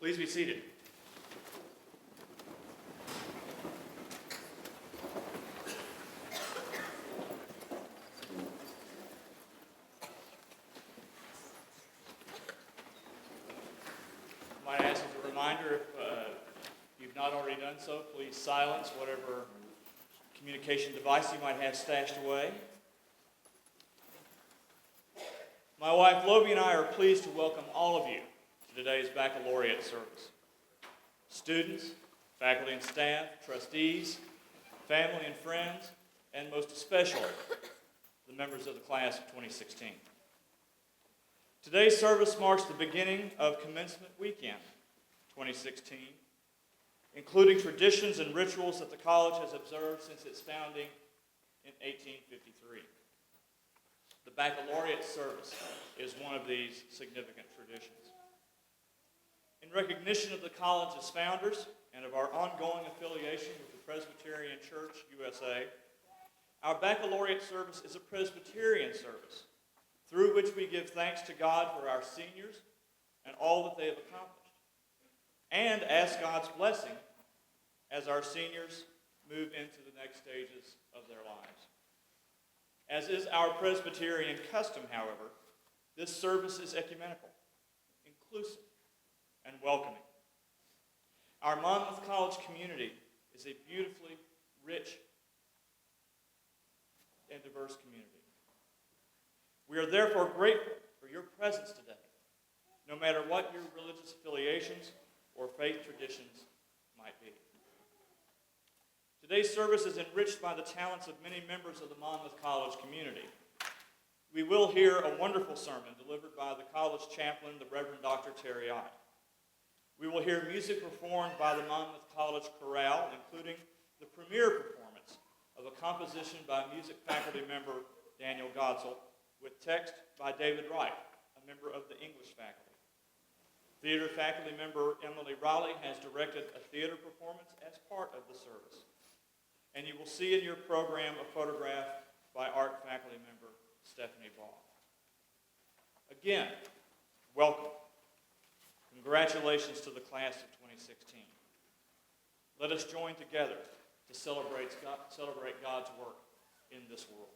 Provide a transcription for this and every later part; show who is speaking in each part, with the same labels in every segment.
Speaker 1: Please be seated. I might ask as a reminder, if you've not already done so, please silence whatever communication device you might have stashed away. My wife Lobi and I are pleased to welcome all of you to today's baccalaureate service. Students, faculty and staff, trustees, family and friends, and most especially the members of the class of 2016. Today's service marks the beginning of Commencement Weekend 2016, including traditions and rituals that the college has observed since its founding in 1853. The baccalaureate service is one of these significant traditions. In recognition of the college's founders and of our ongoing affiliation with the Presbyterian Church USA, our baccalaureate service is a Presbyterian service through which we give thanks to God for our seniors and all that they have accomplished, and ask God's blessing as our seniors move into the next stages of their lives. As is our Presbyterian custom, however, this service is ecumenical, inclusive, and welcoming. Our Monmouth College community is a beautifully rich and diverse community. We are therefore grateful for your presence today, no matter what your religious affiliations or faith traditions might be. Today's service is enriched by the talents of many members of the Monmouth College community. We will hear a wonderful sermon delivered by the college chaplain, the Reverend Dr. Terry Ott. We will hear music performed by the Monmouth College Chorale, including the premiere performance of a composition by music faculty member Daniel Godsell, with text by David Wright, a member of the English faculty. Theater faculty member Emily Raleigh has directed a theater performance as part of the service. And you will see in your program a photograph by art faculty member Stephanie Ball. Again, welcome. Congratulations to the class of 2016. Let us join together to celebrate God's work in this world.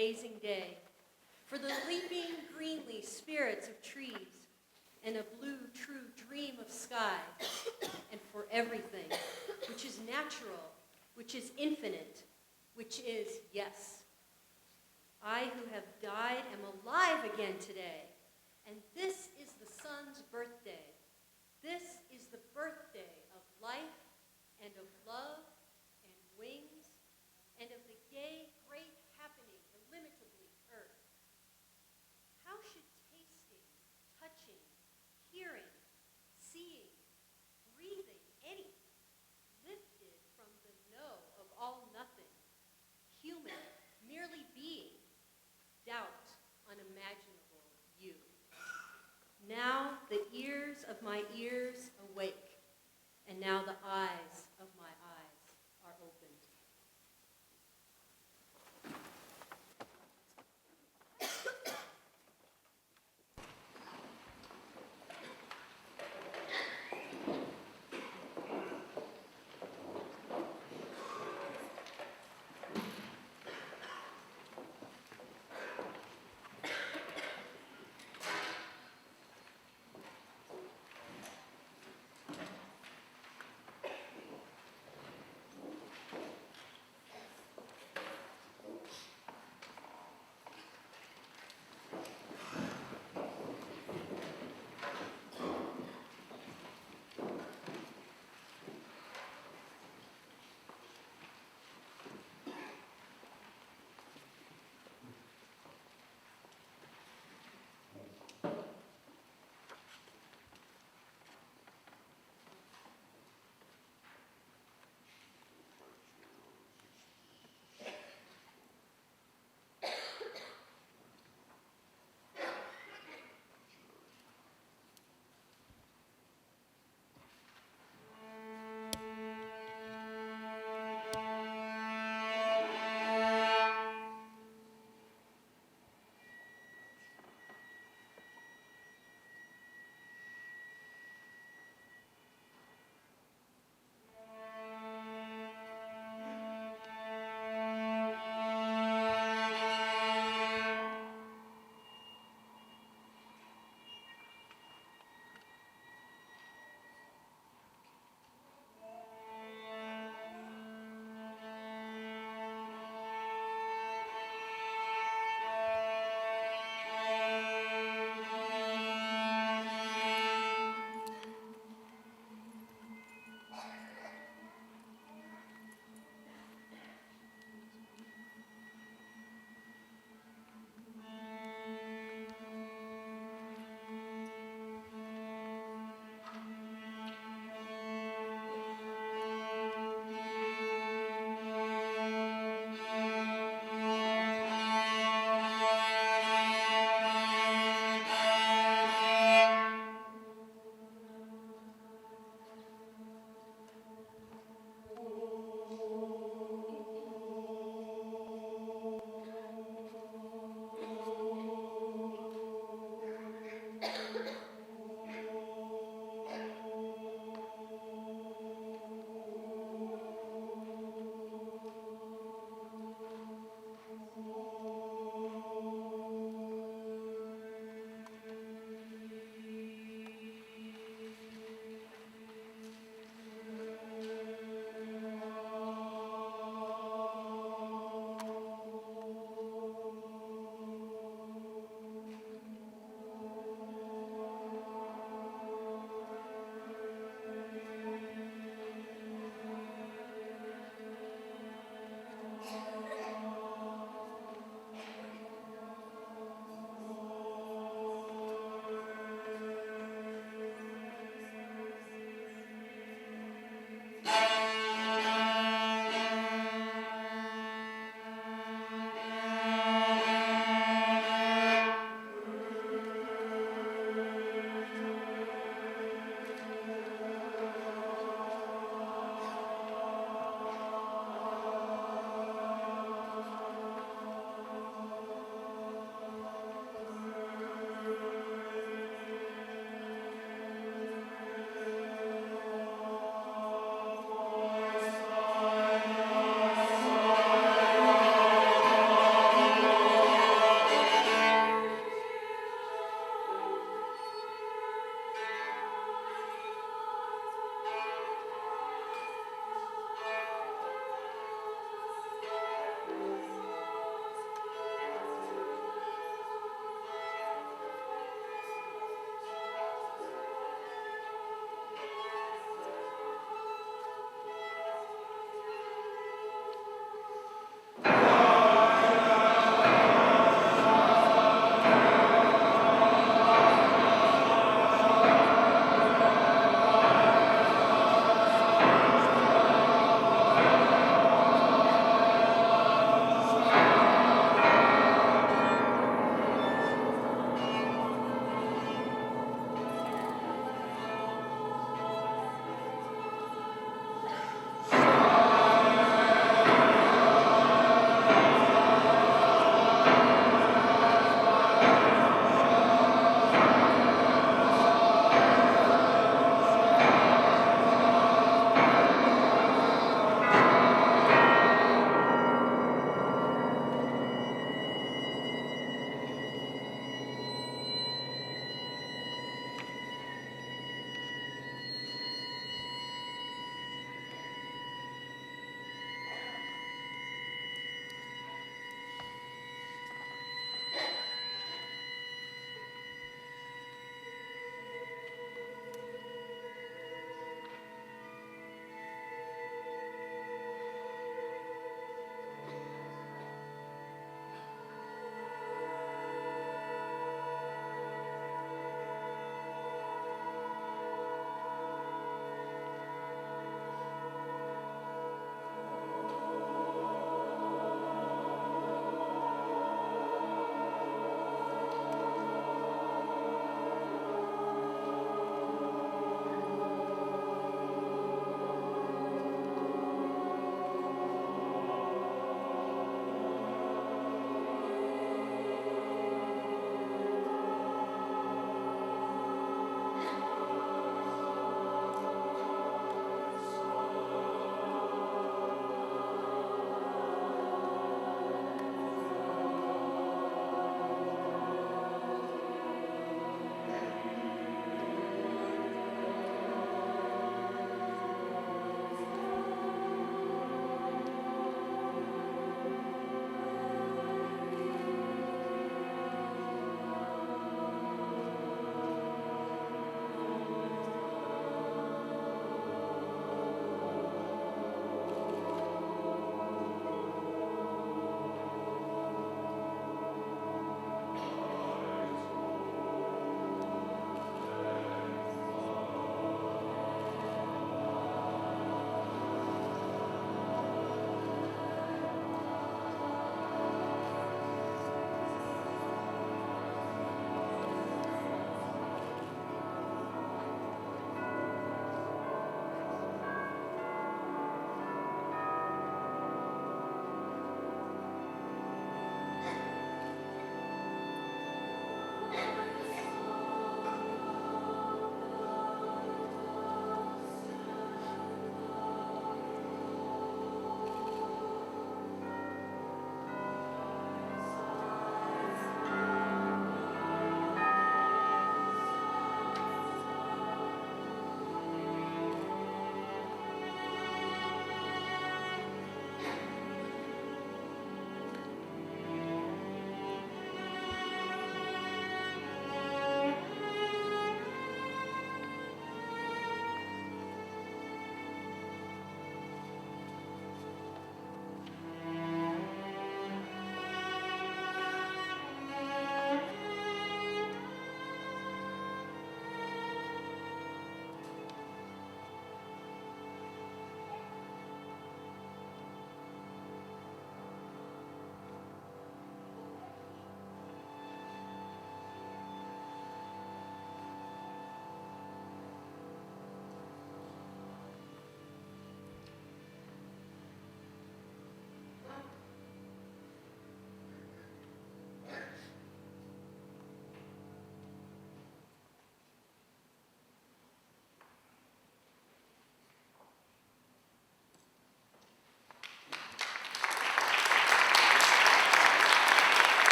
Speaker 2: amazing day, for the leaping greenly spirits of trees, and a blue true dream of sky, and for everything which is natural, which is infinite, which is yes. I who have died am alive again today, and this is the sun's birthday. This is the birthday of life and of love and wings and of the gay, great happening illimitably earth. How should tasting, touching, hearing, seeing, breathing, anything, lifted from the no of all nothing, human, merely being, doubt unimaginable you? Now the ears of my ears awake, and now the eyes of my eyes are opened.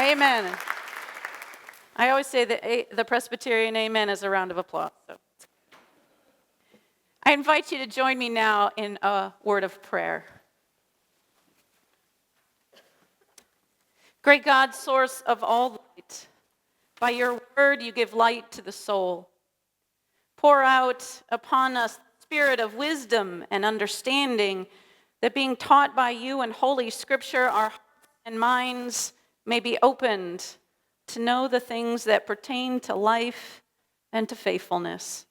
Speaker 3: Amen. I always say that the Presbyterian amen is a round of applause. So. I invite you to join me now in a word of prayer. Great God, source of all light, by your word you give light to the soul. Pour out upon us the spirit of wisdom and understanding, that being taught by you in Holy Scripture, our hearts and minds may be opened to know the things that pertain to life and to faithfulness.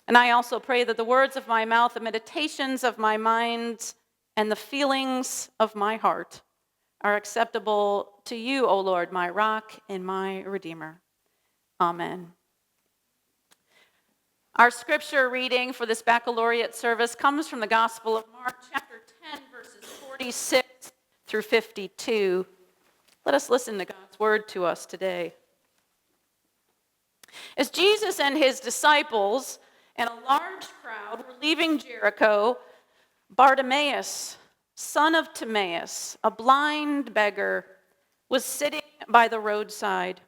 Speaker 3: And I also pray that the words of my mouth, the meditations of my mind, and the feelings of my heart are acceptable to you, O Lord, my rock and my redeemer. Amen. Our scripture reading for this baccalaureate service comes from the Gospel of Mark, chapter 10, verses 46 through 52. Let us listen to God's word to us today. As Jesus and his disciples and a large crowd were leaving Jericho, Bartimaeus, son of Timaeus, a blind beggar, was sitting by the roadside.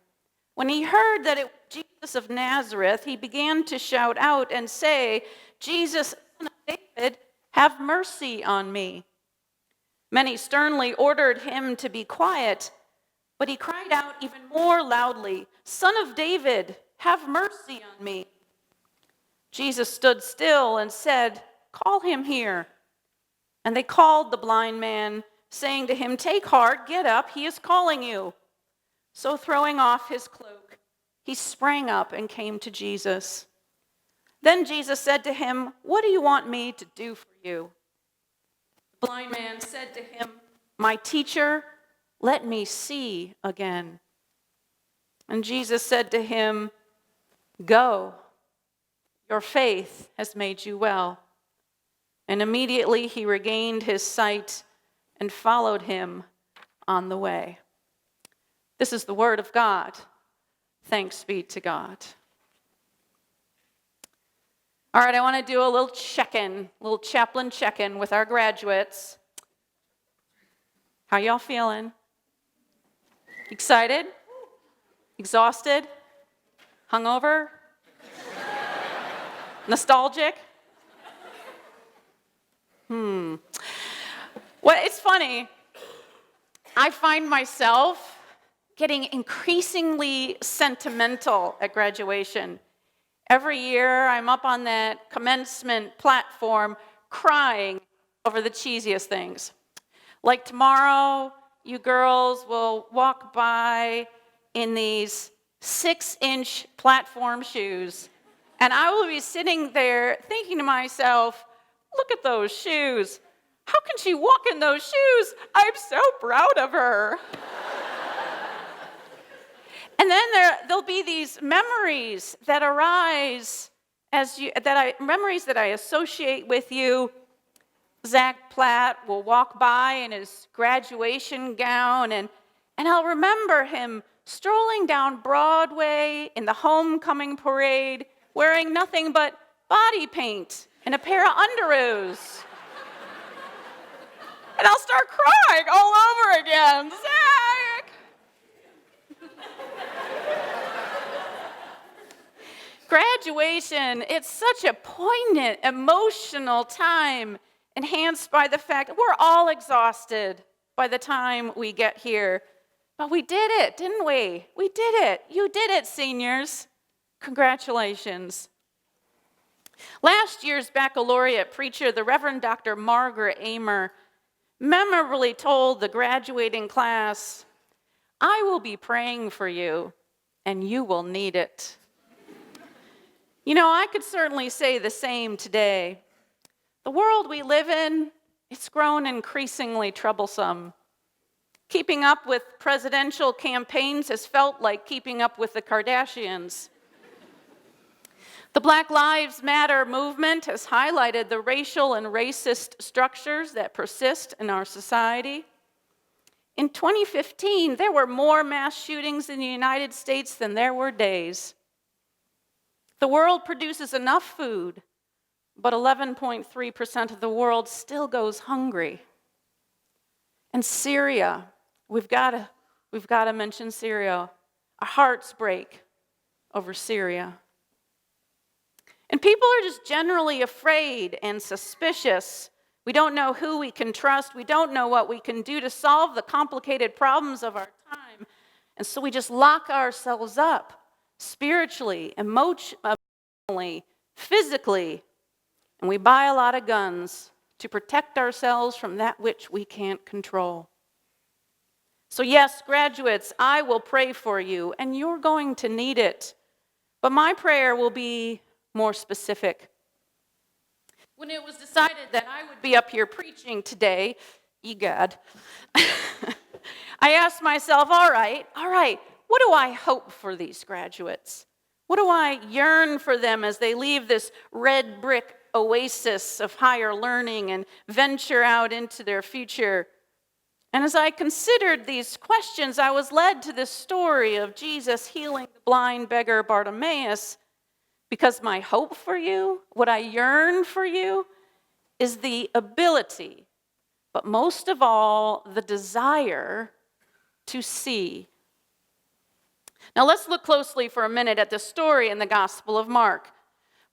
Speaker 3: When he heard that it was Jesus of Nazareth, he began to shout out and say, "Jesus, son of David, have mercy on me." Many sternly ordered him to be quiet, but he cried out even more loudly, "Son of David, have mercy on me." Jesus stood still and said, "Call him here." And they called the blind man, saying to him, "Take heart, get up, he is calling you." So throwing off his cloak, he sprang up and came to Jesus. Then Jesus said to him, "What do you want me to do for you?" The blind man said to him, "My teacher, let me see again." And Jesus said to him, "Go, your faith has made you well." And immediately he regained his sight and followed him on the way. This is the word of God. Thanks be to God. All right, I want to do a little check-in, a little chaplain check-in with our graduates. How y'all feeling? Excited? Exhausted? Hungover? Nostalgic? Well, it's funny. I find myself getting increasingly sentimental at graduation. Every year, I'm up on that commencement platform crying over the cheesiest things. Like tomorrow, you girls will walk by in these 6-inch platform shoes, and I will be sitting there thinking to myself, look at those shoes. How can she walk in those shoes? I'm so proud of her. And then there'll be these memories that arise memories that I associate with you. Zach Platt will walk by in his graduation gown, and I'll remember him strolling down Broadway in the homecoming parade, wearing nothing but body paint and a pair of underoos. And I'll start crying all over again. Zach! Graduation, it's such a poignant, emotional time, enhanced by the fact that we're all exhausted by the time we get here. But we did it, didn't we? We did it. You did it, seniors. Congratulations. Last year's baccalaureate preacher, the Reverend Dr. Margaret Amer, memorably told the graduating class, "I will be praying for you, and you will need it." You know, I could certainly say the same today. The world we live in, it's grown increasingly troublesome. Keeping up with presidential campaigns has felt like keeping up with the Kardashians. The Black Lives Matter movement has highlighted the racial and racist structures that persist in our society. In 2015, there were more mass shootings in the United States than there were days. The world produces enough food, but 11.3% of the world still goes hungry. In Syria, we've got to we've got to mention Syria. Our hearts break over Syria. And people are just generally afraid and suspicious. We don't know who we can trust. We don't know what we can do to solve the complicated problems of our time. And so we just lock ourselves up spiritually, emotionally, physically, and we buy a lot of guns to protect ourselves from that which we can't control. So yes, graduates, I will pray for you, and you're going to need it. But my prayer will be more specific. When it was decided that I would be up here preaching today, egad, I asked myself, all right, what do I hope for these graduates? What do I yearn for them as they leave this red brick oasis of higher learning and venture out into their future? And as I considered these questions, I was led to this story of Jesus healing the blind beggar Bartimaeus, because my hope for you, what I yearn for you, is the ability, but most of all, the desire to see. Now let's look closely for a minute at the story in the Gospel of Mark.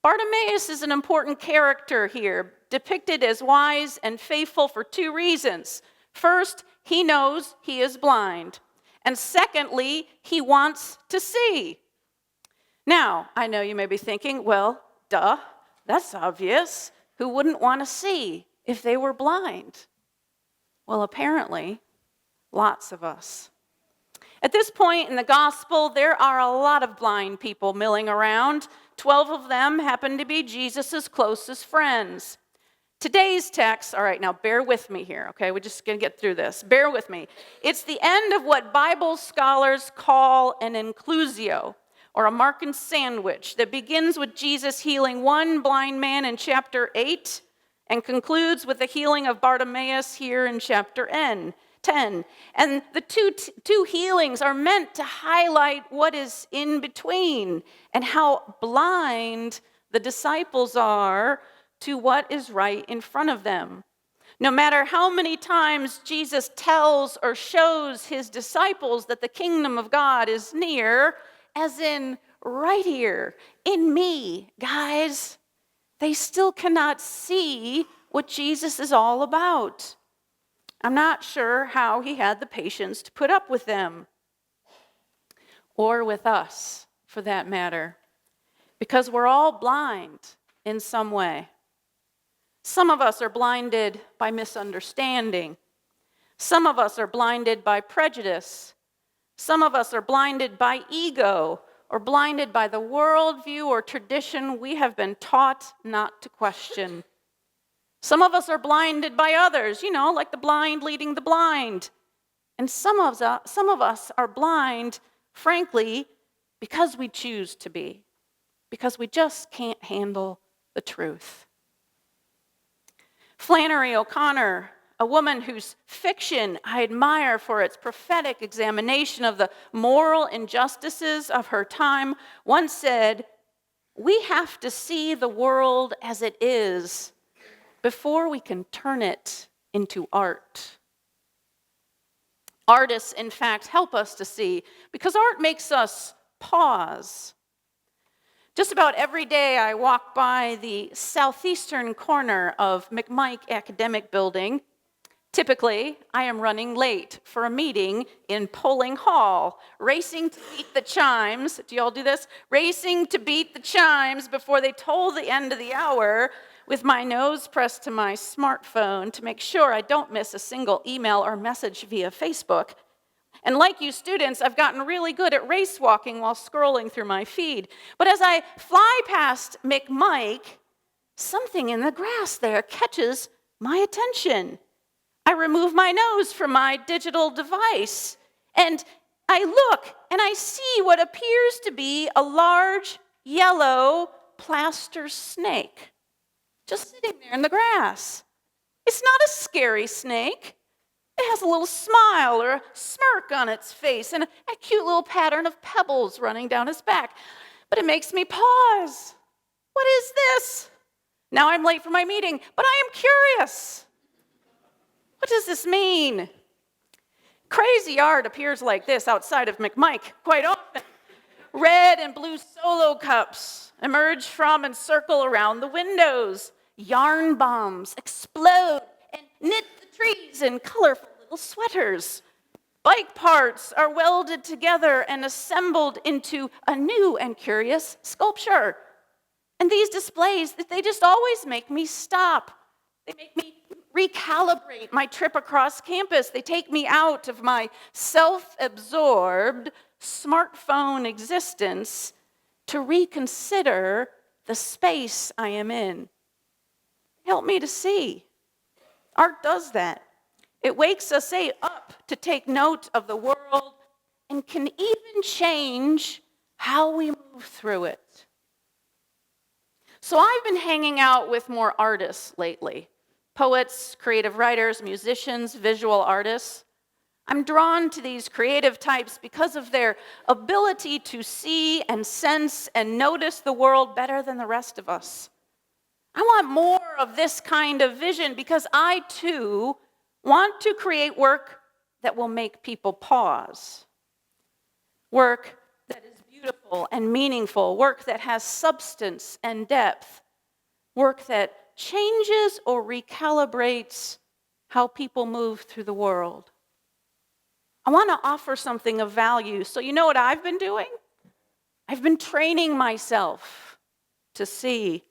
Speaker 3: Bartimaeus is an important character here, depicted as wise and faithful for two reasons. First, he knows he is blind. And secondly, he wants to see. Now, I know you may be thinking, well, duh, that's obvious. Who wouldn't want to see if they were blind? Well, apparently, lots of us. At this point in the gospel, there are a lot of blind people milling around. 12 of them happen to be Jesus' closest friends. Today's text, all right, now bear with me here, okay? We're just going to get through this. Bear with me. It's the end of what Bible scholars call an inclusio, or a Markan sandwich, that begins with Jesus healing one blind man in chapter 8 and concludes with the healing of Bartimaeus here in chapter 10. And the two healings are meant to highlight what is in between and how blind the disciples are to what is right in front of them. No matter how many times Jesus tells or shows his disciples that the kingdom of God is near, as in right here, in me, guys, they still cannot see what Jesus is all about. I'm not sure how he had the patience to put up with them, or with us, for that matter, because we're all blind in some way. Some of us are blinded by misunderstanding. Some of us are blinded by prejudice. Some of us are blinded by ego, or blinded by the worldview or tradition we have been taught not to question. Some of us are blinded by others, like the blind leading the blind. And some of us are blind, frankly, because we choose to be, because we just can't handle the truth. Flannery O'Connor, a woman whose fiction I admire for its prophetic examination of the moral injustices of her time, once said, "We have to see the world as it is before we can turn it into art." Artists, in fact, help us to see, because art makes us pause. Just about every day I walk by the southeastern corner of McMike Academic Building. Typically, I am running late for a meeting in Polling Hall, racing to beat the chimes. Do you all do this? Racing to beat the chimes before they toll the end of the hour, with my nose pressed to my smartphone to make sure I don't miss a single email or message via Facebook. And like you students, I've gotten really good at race walking while scrolling through my feed. But as I fly past McMike, something in the grass there catches my attention. I remove my nose from my digital device, and I look, and I see what appears to be a large yellow plaster snake just sitting there in the grass. It's not a scary snake. It has a little smile or a smirk on its face and a cute little pattern of pebbles running down its back. But it makes me pause. What is this? Now I'm late for my meeting, but I am curious. What does this mean? Crazy art appears like this outside of McMike quite often. Red and blue solo cups emerge from and circle around the windows. Yarn bombs explode and knit the trees in colorful little sweaters. Bike parts are welded together and assembled into a new and curious sculpture. And these displays, they just always make me stop. They make me recalibrate my trip across campus. They take me out of my self-absorbed smartphone existence to reconsider the space I am in. Help me to see. Art does that. It wakes us up to take note of the world and can even change how we move through it. So I've been hanging out with more artists lately. Poets, creative writers, musicians, visual artists. I'm drawn to these creative types because of their ability to see and sense and notice the world better than the rest of us. I want more of this kind of vision because I, too, want to create work that will make people pause. Work that is beautiful and meaningful. Work that has substance and depth. Work that changes or recalibrates how people move through the world. I want to offer something of value. So you know what I've been doing? I've been training myself to see.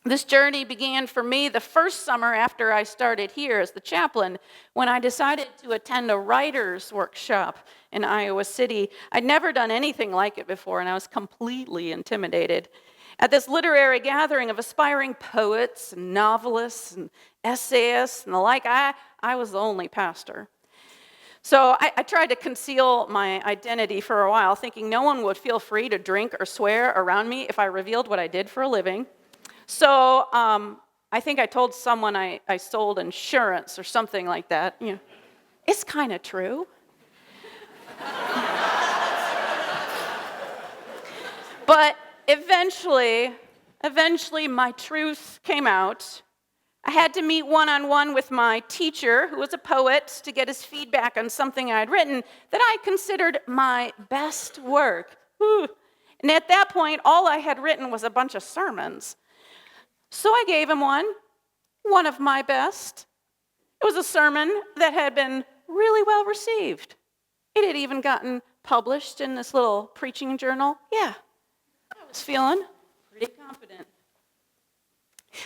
Speaker 3: This journey began for me the first summer after I started here as the chaplain, when I decided to attend a writer's workshop in Iowa City. I'd never done anything like it before, and I was completely intimidated. At this literary gathering of aspiring poets, and novelists, and essayists, and the like, I was the only pastor. So I tried to conceal my identity for a while, thinking no one would feel free to drink or swear around me if I revealed what I did for a living. So I think I told someone I sold insurance or something like that. You know, it's kind of true. But eventually my truth came out. I had to meet one-on-one with my teacher, who was a poet, to get his feedback on something I'd written that I considered my best work. Whew. And at that point, all I had written was a bunch of sermons. So I gave him one of my best. It was a sermon that had been really well received. It had even gotten published in this little preaching journal. Yeah, I was feeling pretty confident.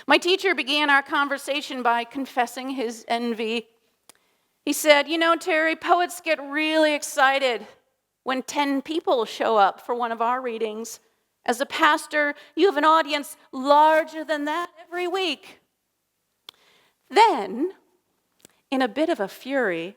Speaker 3: My teacher began our conversation by confessing his envy. He said, "You know, Terry, poets get really excited when 10 people show up for one of our readings. As a pastor, you have an audience larger than that every week." Then, in a bit of a fury,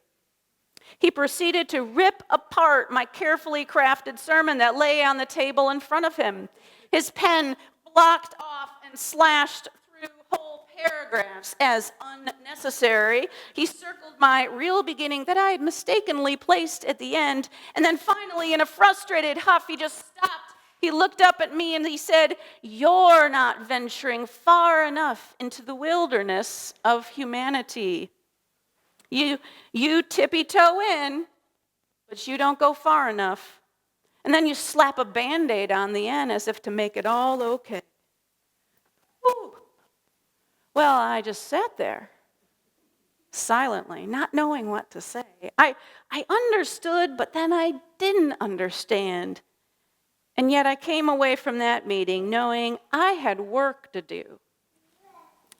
Speaker 3: he proceeded to rip apart my carefully crafted sermon that lay on the table in front of him. His pen blocked off and slashed through whole paragraphs as unnecessary. He circled my real beginning that I had mistakenly placed at the end, and then finally, in a frustrated huff, he just stopped. He looked up at me and he said, "You're not venturing far enough into the wilderness of humanity. You tippy-toe in, but you don't go far enough. And then you slap a Band-Aid on the end as if to make it all okay." Whew. Well, I just sat there, silently, not knowing what to say. I understood, but then I didn't understand. And yet I came away from that meeting knowing I had work to do.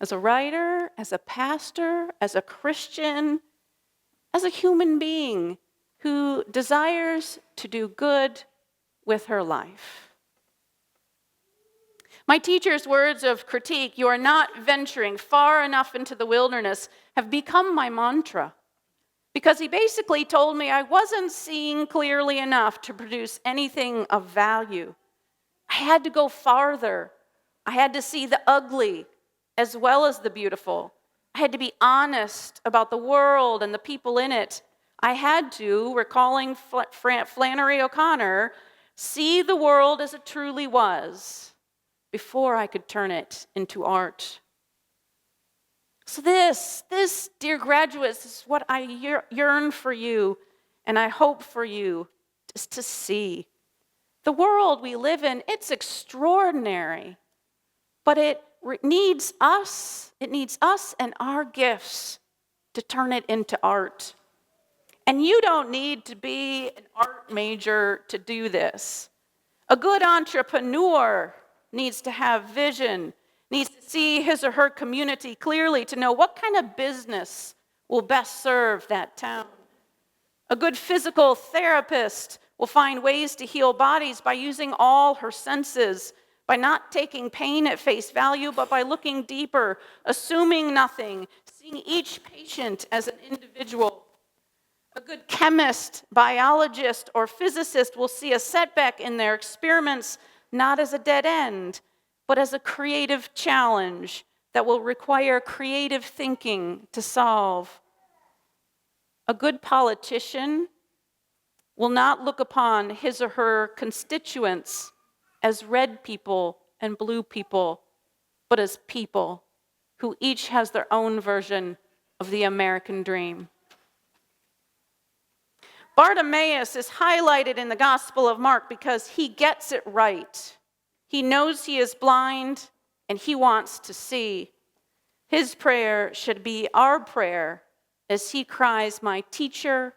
Speaker 3: As a writer, as a pastor, as a Christian, as a human being who desires to do good with her life. My teacher's words of critique, "You are not venturing far enough into the wilderness," have become my mantra. Because he basically told me I wasn't seeing clearly enough to produce anything of value. I had to go farther. I had to see the ugly as well as the beautiful. I had to be honest about the world and the people in it. I had to, recalling Flannery O'Connor, see the world as it truly was before I could turn it into art. So this, dear graduates, is what I yearn for you and I hope for you is to see. The world we live in, it's extraordinary, but it needs us and our gifts to turn it into art. And you don't need to be an art major to do this. A good entrepreneur needs to have vision, needs to see his or her community clearly to know what kind of business will best serve that town. A good physical therapist will find ways to heal bodies by using all her senses, by not taking pain at face value, but by looking deeper, assuming nothing, seeing each patient as an individual. A good chemist, biologist, or physicist will see a setback in their experiments not as a dead end, but as a creative challenge that will require creative thinking to solve. A good politician will not look upon his or her constituents as red people and blue people, but as people who each has their own version of the American dream. Bartimaeus is highlighted in the Gospel of Mark because he gets it right. He knows he is blind and he wants to see. His prayer should be our prayer as he cries, "My teacher,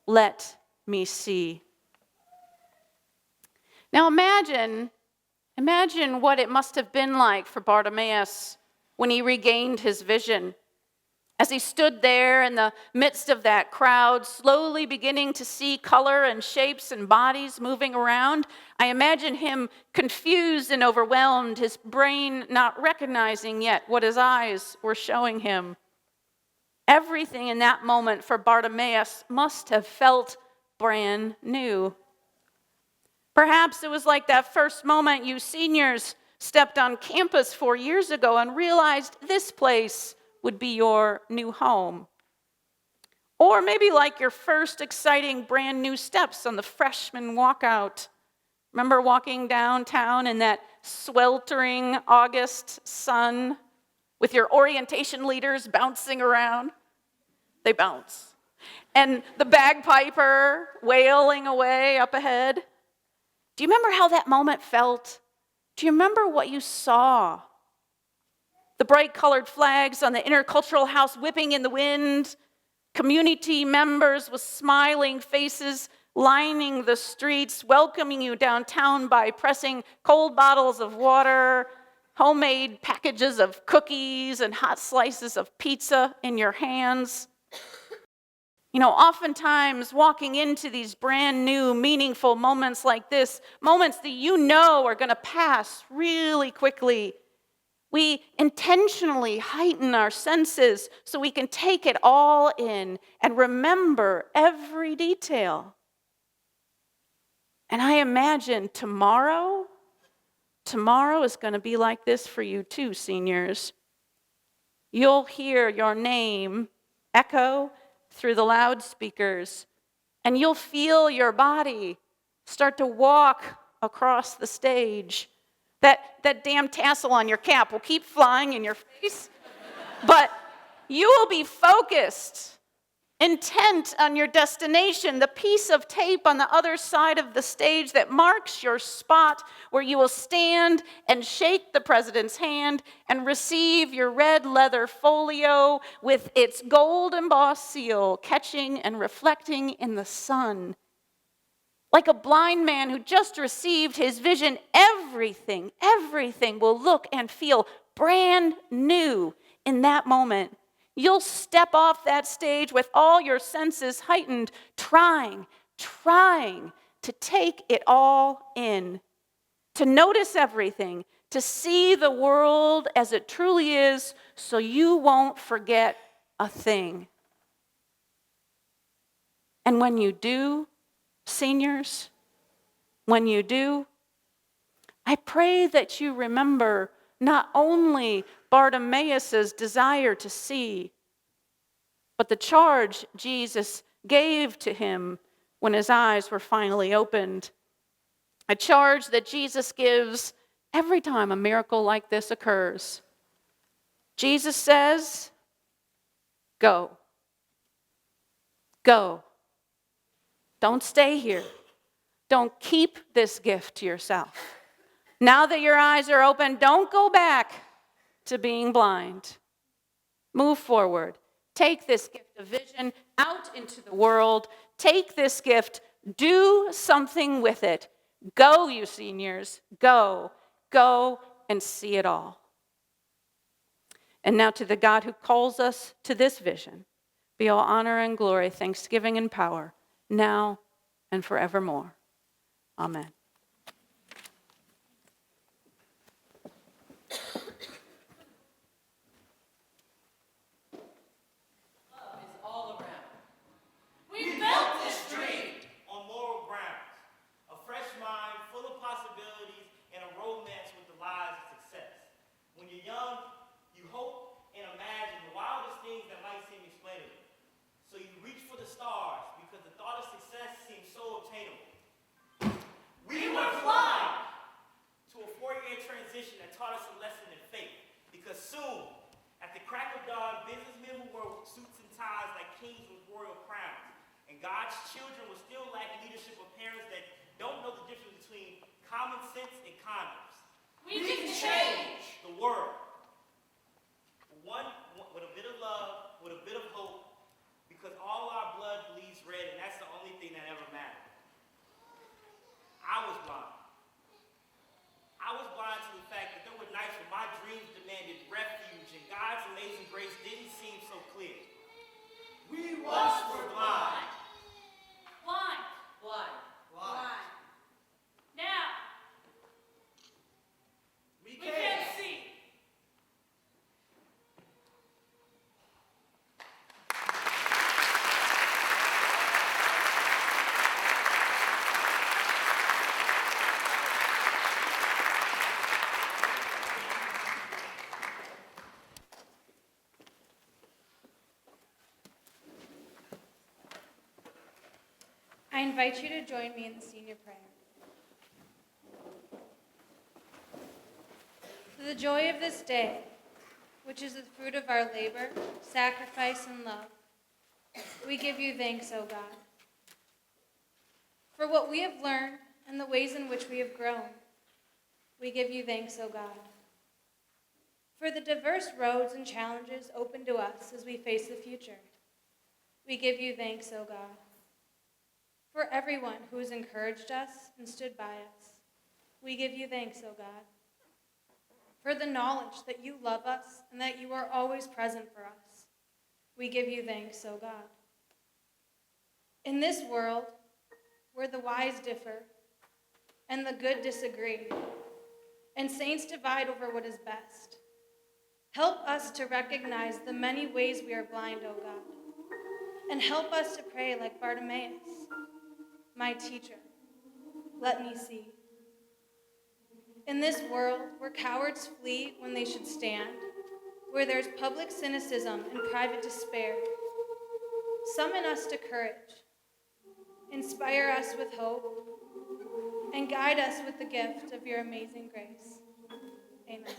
Speaker 3: let me see." Now imagine what it must have been like for Bartimaeus when he regained his vision. As he stood there in the midst of that crowd, slowly beginning to see color and shapes and bodies moving around, I imagine him confused and overwhelmed, his brain not recognizing yet what his eyes were showing him. Everything in that moment for Bartimaeus must have felt brand new. Perhaps it was like that first moment you seniors stepped on campus 4 years ago and realized this place would be your new home. Or maybe like your first exciting brand new steps on the freshman walkout. Remember walking downtown in that sweltering August sun with your orientation leaders bouncing around? They bounce. And the bagpiper wailing away up ahead. Do you remember how that moment felt? Do you remember what you saw? The bright colored flags on the intercultural house whipping in the wind, community members with smiling faces lining the streets, welcoming you downtown by pressing cold bottles of water, homemade packages of cookies, and hot slices of pizza in your hands. You know, oftentimes walking into these brand new, meaningful moments like this, moments that you know are going to pass really quickly, we intentionally heighten our senses so we can take it all in and remember every detail. And I imagine tomorrow is going to be like this for you too, seniors. You'll hear your name echo through the loudspeakers, and you'll feel your body start to walk across the stage. That damn tassel on your cap will keep flying in your face, but you will be focused, intent on your destination, the piece of tape on the other side of the stage that marks your spot where you will stand and shake the president's hand and receive your red leather folio with its gold embossed seal catching and reflecting in the sun. Like a blind man who just received his vision, everything will look and feel brand new in that moment. You'll step off that stage with all your senses heightened, trying to take it all in, to notice everything, to see the world as it truly is, so you won't forget a thing. And when you do, seniors, when you do, I pray that you remember not only Bartimaeus' desire to see, but the charge Jesus gave to him when his eyes were finally opened. A charge that Jesus gives every time a miracle like this occurs. Jesus says, Go. Go. Don't stay here. Don't keep this gift to yourself. Now that your eyes are open, don't go back to being blind. Move forward. Take this gift of vision out into the world. Take this gift. Do something with it. Go, you seniors. Go. Go and see it all. And now to the God who calls us to this vision, be all honor and glory, thanksgiving and power, now and forevermore. Amen.
Speaker 4: That taught us a lesson in faith. Because soon, at the crack of dawn, businessmen will wear suits and ties like kings with royal crowns. And God's children will still lack leadership of parents that don't know the difference between common sense and condoms.
Speaker 5: We can change
Speaker 4: the world. One with a bit of love, with a bit of hope, because all our blood bleeds red, and that's the only thing that ever mattered. I was blind. I was blind to the fact that there were nights when my dreams demanded refuge and God's amazing grace didn't seem so clear. We once were blind.
Speaker 5: Blind.
Speaker 2: Blind.
Speaker 5: Blind. Now,
Speaker 4: We
Speaker 5: we can see.
Speaker 6: I invite you to join me in the senior prayer. For the joy of this day, which is the fruit of our labor, sacrifice, and love, we give you thanks, O God. For what we have learned and the ways in which we have grown, we give you thanks, O God. For the diverse roads and challenges open to us as we face the future, we give you thanks, O God. For everyone who has encouraged us and stood by us, we give you thanks, O God. For the knowledge that you love us and that you are always present for us, we give you thanks, O God. In this world, where the wise differ and the good disagree, and saints divide over what is best, help us to recognize the many ways we are blind, O God, and help us to pray like Bartimaeus. My teacher, let me see. In this world where cowards flee when they should stand, where there's public cynicism and private despair, summon us to courage, inspire us with hope, and guide us with the gift of your amazing grace. Amen.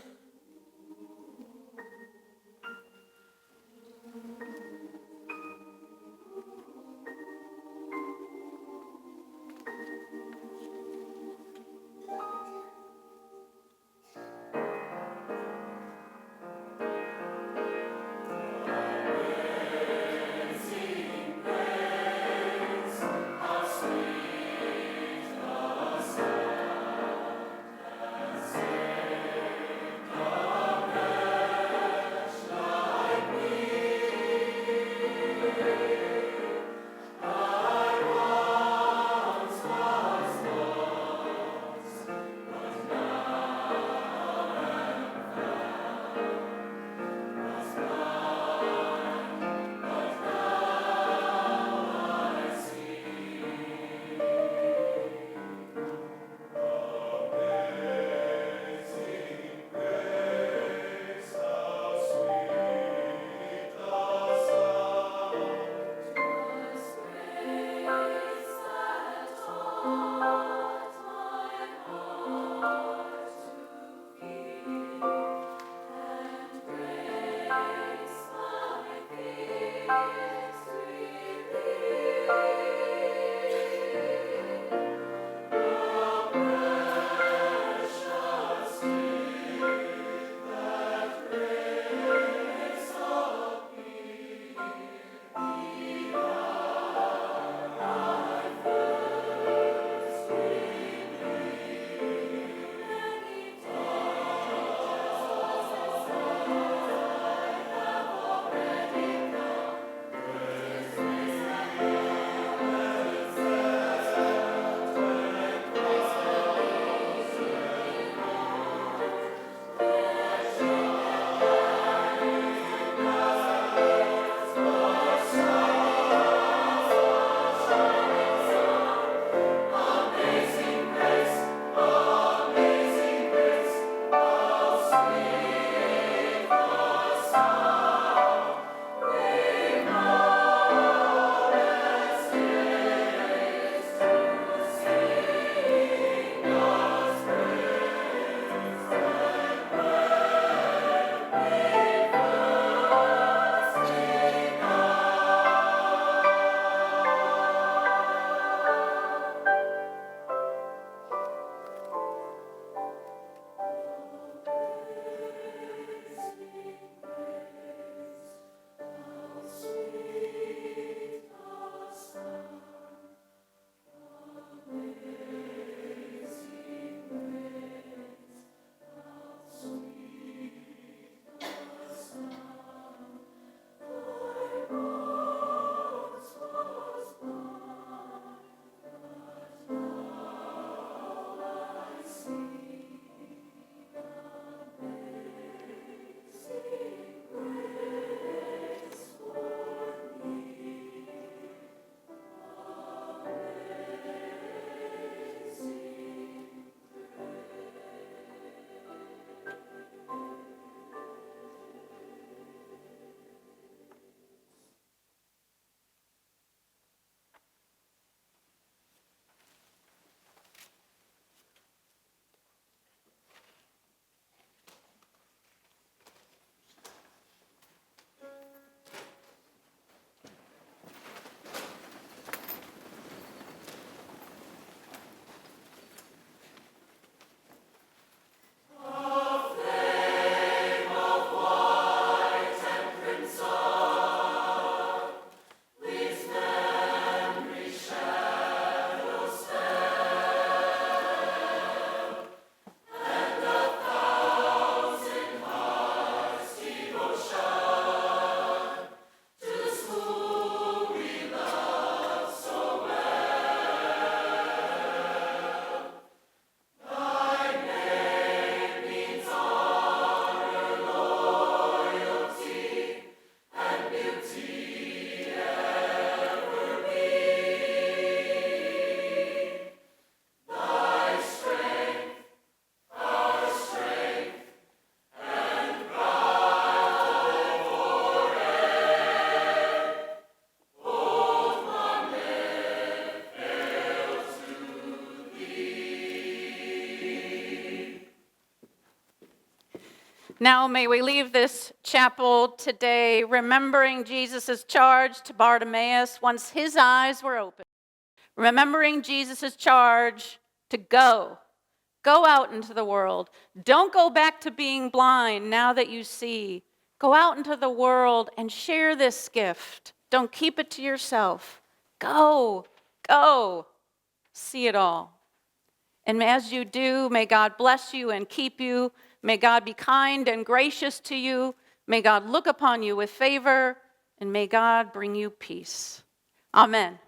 Speaker 3: Now may we leave this chapel today remembering Jesus' charge to Bartimaeus once his eyes were open. Remembering Jesus' charge to go. Go out into the world. Don't go back to being blind now that you see. Go out into the world and share this gift. Don't keep it to yourself. Go, go, see it all. And as you do, may God bless you and keep you. May God be kind and gracious to you. May God look upon you with favor, and may God bring you peace. Amen.